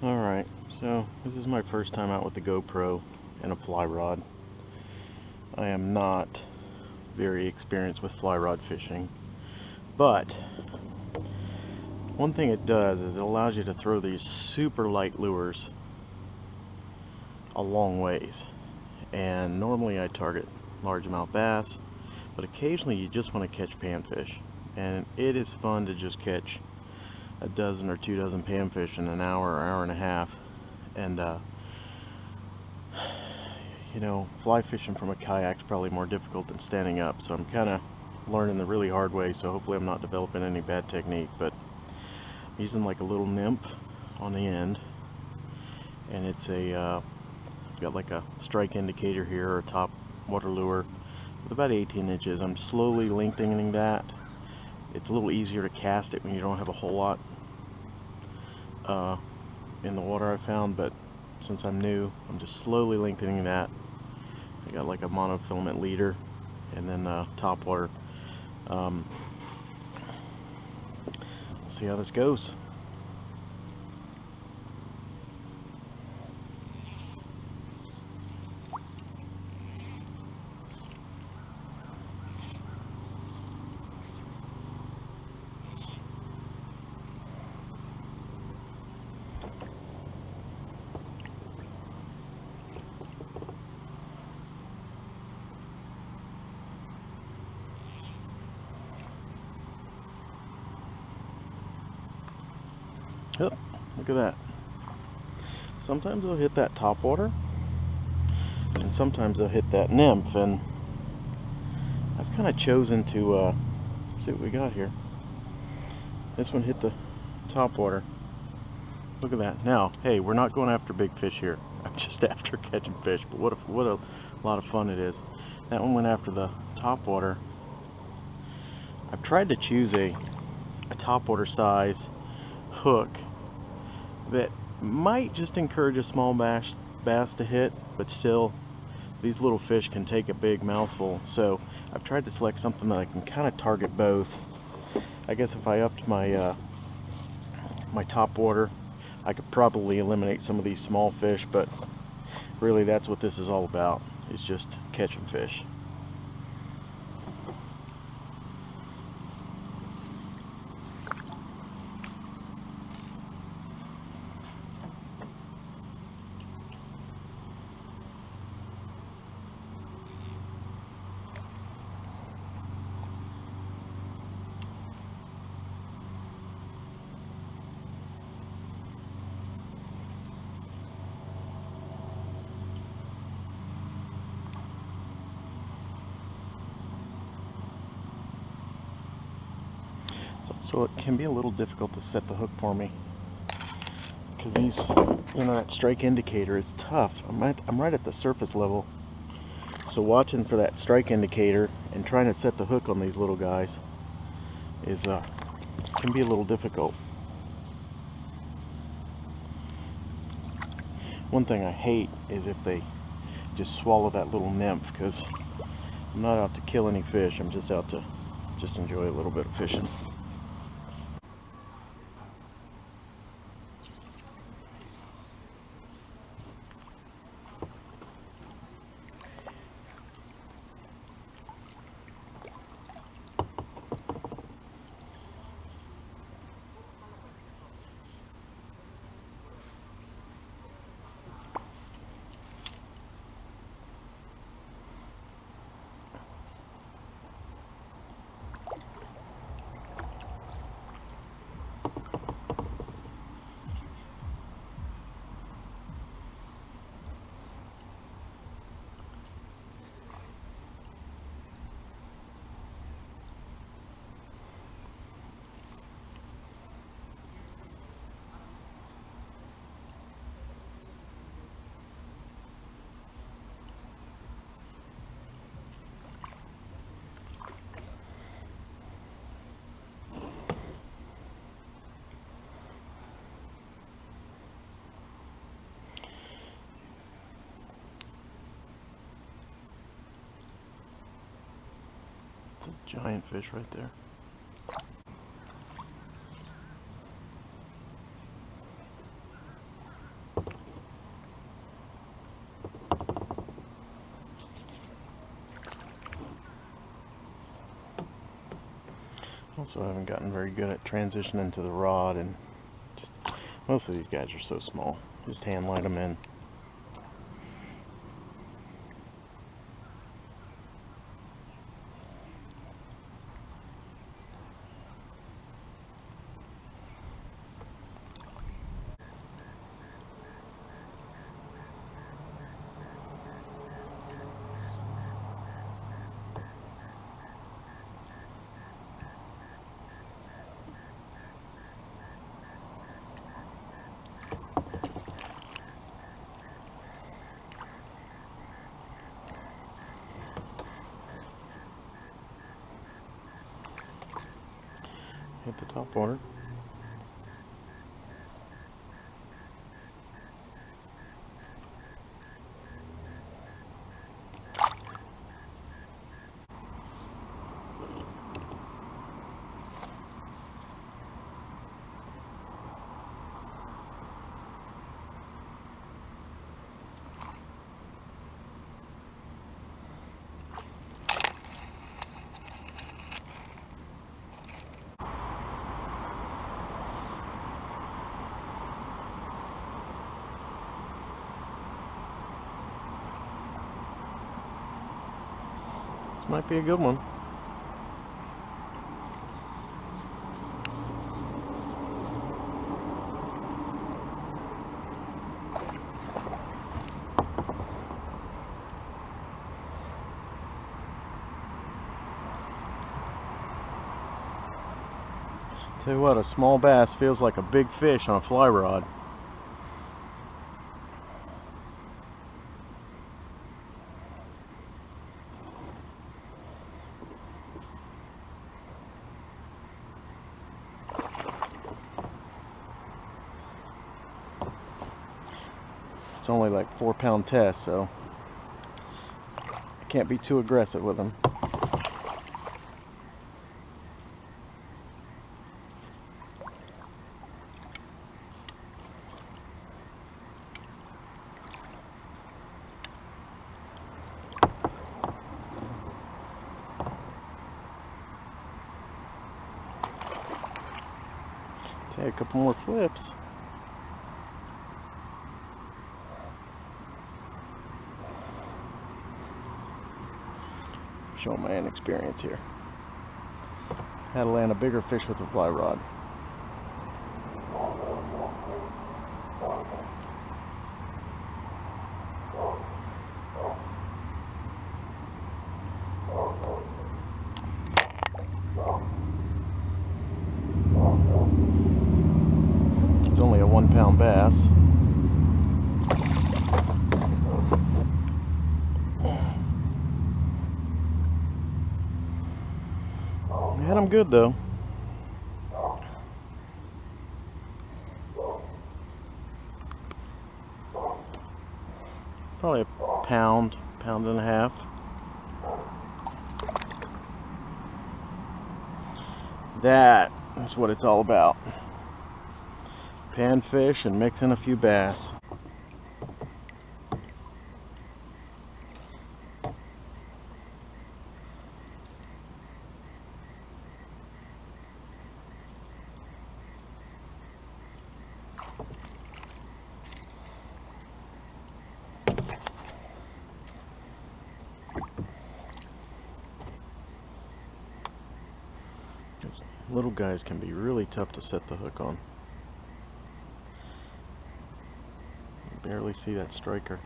Alright, so this is my first time out with the GoPro and a fly rod. I am not very experienced with fly rod fishing, but one thing it does is it allows you to throw these super light lures a long ways. And normally I target largemouth bass, but occasionally you just want to catch panfish. And it is fun to just catch a dozen or 2 dozen panfish in an hour or hour and a half. And you know, fly fishing from a kayak is probably more difficult than standing up, so I'm kind of learning the really hard way, so hopefully I'm not developing any bad technique. But I'm using like a little nymph on the end, and it's a got like a strike indicator here, or a top water lure with about 18 inches. I'm slowly lengthening that. It's a little easier to cast it when you don't have a whole lot in the water, I found, but since I'm new, I'm just slowly lengthening that. I got like a monofilament leader and then top water. We'll see how this goes. Oh, look at that. Sometimes they'll hit that top water, and sometimes they'll hit that nymph, and I've kind of chosen to see what we got here. This one hit the top water. Look at that. Now, hey, we're not going after big fish here. I'm just after catching fish, but what a lot of fun it is. That one went after the top water. I've tried to choose a top water size hook that might just encourage a small bass to hit, but still these little fish can take a big mouthful, so I've tried to select something that I can kind of target both. I guess if I upped my my top water, I could probably eliminate some of these small fish, but really that's what this is all about, is just catching fish. So it can be a little difficult to set the hook for me, because these, you know, that strike indicator is tough. I'm right at the surface level, so watching for that strike indicator and trying to set the hook on these little guys is can be a little difficult. One thing I hate is if they just swallow that little nymph, because I'm not out to kill any fish. I'm just out to just enjoy a little bit of fishing. Giant fish right there. Also, I haven't gotten very good at transitioning to the rod, and just most of these guys are so small. Just hand light them in. Hit the top water. This might be a good one. Tell you what, a small bass feels like a big fish on a fly rod. It's only like 4-pound test, so I can't be too aggressive with them. Take a couple more flips. Showing my inexperience here. Had to land a bigger fish with a fly rod. It's only a 1-pound bass. Had him good though. Probably a pound and a half. That is what it's all about. Panfish and mixing a few bass. Little guys can be really tough to set the hook on. You barely see that striker.